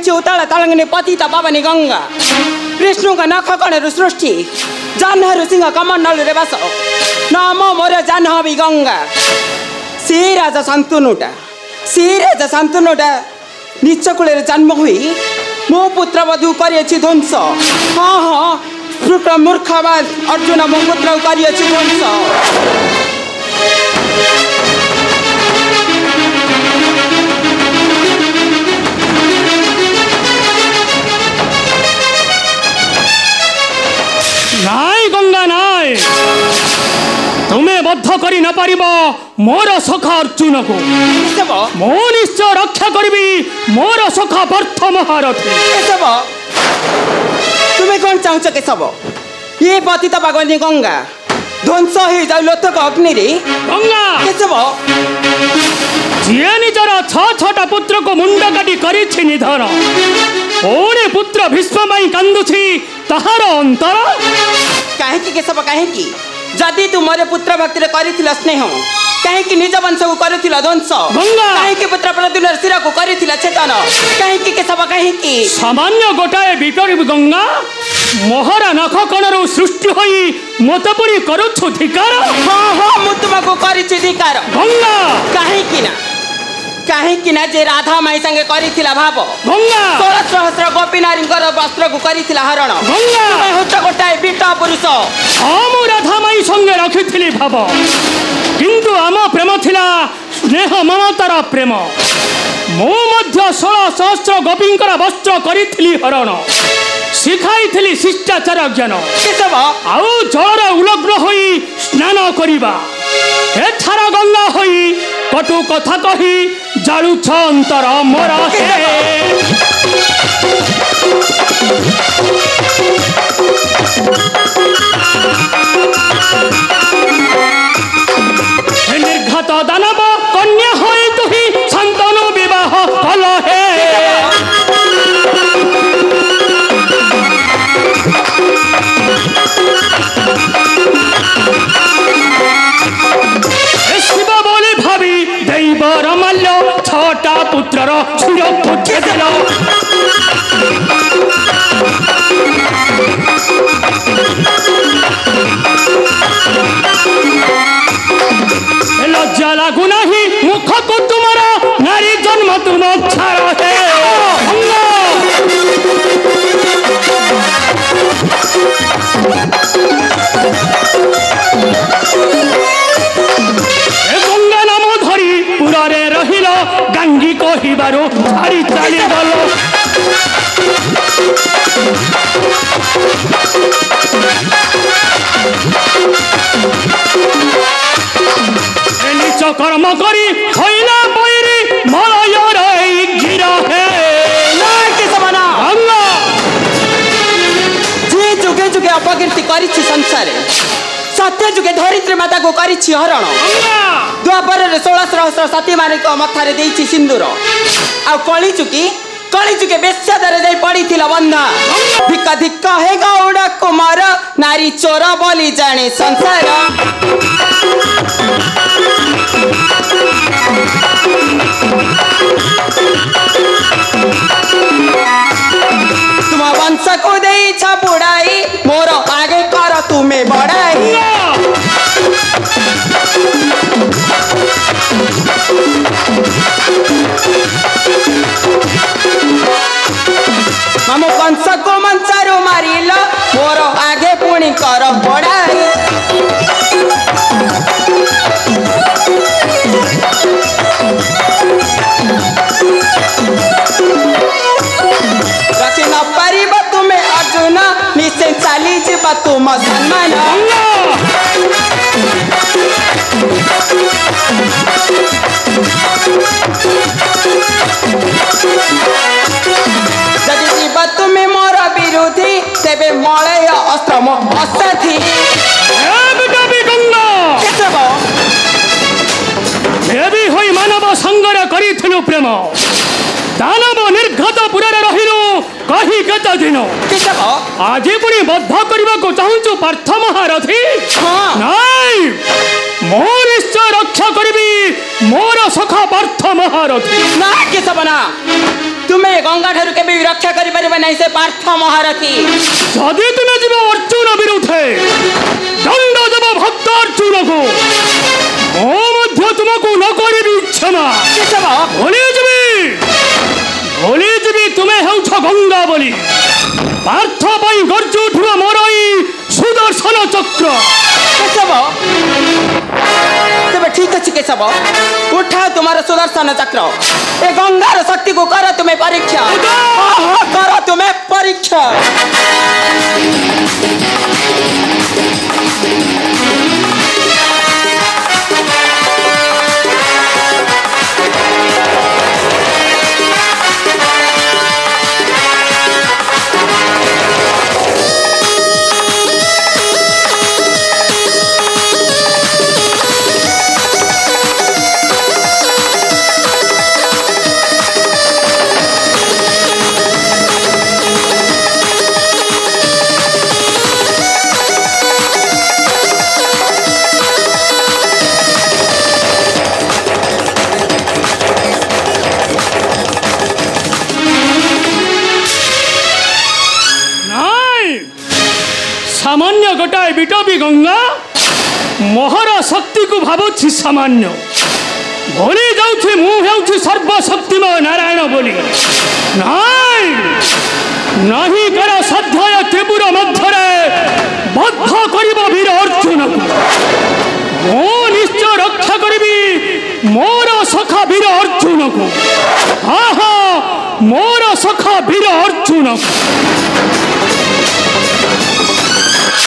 ହୋଇଛି ଉତାଳ ତଳଙ୍ଗିନୀ ପତିତ ପାବନୀ ଗଙ୍ଗା। ବିଷ୍ଣୁଙ୍କ ନଖ କଣରୁ ସୃଷ୍ଟି, ଜହ୍ନରୁ ସିଂହ କମଣ୍ଡଳରେ ବାସ। ନାମ ମୋର ଜାହ୍ନବୀ ଗଙ୍ଗା। ସେ ରାଜା ଶାନ୍ତନୁଟା ନିଚ କୂଳରେ ଜନ୍ମ ହୋଇ ମୋ ପୁତ୍ରବଧୂ କରିଅଛି ଧ୍ୱଂସ। ହଁ ମୂର୍ଖବାଦ ଅର୍ଜୁନ ମୋ ପୁତ୍ରକୁ କରିଅଛି ଧ୍ୱଂସ। नाई गंगा नाई, तुम्हें बद्ध करी न पारिब मोर सखा अर्जुन को। मो निश्चय रक्षा करी मोर सखा पार्थ महारथी। तुम्हें कौन चाहूच केशव? ये पतित पावनी गंगा ध्वंस हो जाऊ लोथक अग्नि रे। गंगा केशव जी निजर छटा पुत्र को मुंड काटी करी निधन, पुणे पुत्र भीष्म कांदुछि ताहार अंतर। कहीं केशव कहीं जदि तू मोर पुत्र भक्ति कर स्नेह कहीं निज वंश को कर ध्वंस, कहीं पुत्र प्रद्युम्न शिर को कर छेदन, कहीं केशव कहीं सामान्य गोटाए विपरीत गंगा मोहरा नख कणरू सृष्टि होई मत पुरी करुछु धिकार। हाँ मु तुमको करिछि धिकार गंगा। कहीं ना जे राधा माई संगे करिथिला भाव गंगा। 16 सहस्र गोपी नारी वस्त्र को करिथिला हरण गंगा। होत गोटाए बीटा पुरुष। मु राधा माई संगे रखिथिली भाव, किंतु आम प्रेम थिला स्नेह ममतार प्रेम। मु मध्य 16 सहस्र गोपींकर वस्त्र करिथिली हरण, शिखाई शिष्टाचार ज्ञान। आउ जलर उलग्न होई स्नान करिबा, एथार गंगा होई कटु कथा कही जालुछ अंतर मोर हे निर्घात दानव कन्या होई तुही शांतनु विवाह कल हे। शिव बोली भावी दैवर माल्य छटा पुत्रर छुर पुछे दिल। लज्जा लागू नहीं मुख को तुमर नारी जन्म तुम छाड़ है। गंगा नाम धरी पुरारे रहिल गांगी कहिबारो छाड़ी चली गल। नीच कर्म करी हईला बैरी मलयर गिर है। जे जुगे जुगे अपकीर्ति करिछि संसार, सत्य जुगे धरित्री माता को करिछि हरण। द्वापर 16 सहस्र सती माने मथारे देइछि सिंदूर। आ कली चुके बेश्यादार जाई पड़ीथिला बंधा। धिक्क धिक्क हे गौड़ कुमार नारी चोर बोली जाने संसार। तुम वंश को देइछ बुढ़ाई, मोर आगे कर तुम्हें बढ़ाई। मामो कंस को मंसारो मारिल, मोर आगे पुणी कर बढ़ाई। रखी न पारिब तुम्हें अर्जुन, निश्चय चली जीव तुम सम्मान। जदि जीव तुम्हें मोर विरोधी, तेबे मलय अस्त्र मो असाथी। देवी होई मानव संगर करिथिलु प्रेम, दानव निर्घात पुरारे रहिलु कही केते दिन। आज पुणी बद्ध करबा को चाहूछु पार्थ महारथी। नाई मो निश्चय रक्षा करबी मोर सखा पार्थ महारथी। ना केशव ना, तू तुम्हें गंगा ठारू केबे भी रक्षा करि परिबे नै से पार्थ महारथी जदि तुमे जीव अर्जुन विरुद्धे दंड देव भक्त अर्जुन को मो मध्य तुमको न करिबी क्षमा केशव भूली जीवी तुम्हें हेउछ गंगा बोली पार्थ पाई गर्ज उठिबा मोरई सुदर्शन चक्र केशव तबे ठीक अछि केशव उठाओ तुम्हारा सुदर्शन चक्र ए गंगार शक्ति को करो तुम्हें परीक्षा करो तुम्हें परीक्षा सामान्य गोटाए बिटबी गंगा मोहर शक्ति को भावुछि सामान्य भूली जाऊँ मु हेउछि सर्वशक्तिमान नारायण बोली नहीं कर सध्य त्रिपुर मध्य बद्ध कर वीर अर्जुन को निश्चय रक्षा करी मोर सखा वीर अर्जुन को मोर सखा वीर अर्जुन को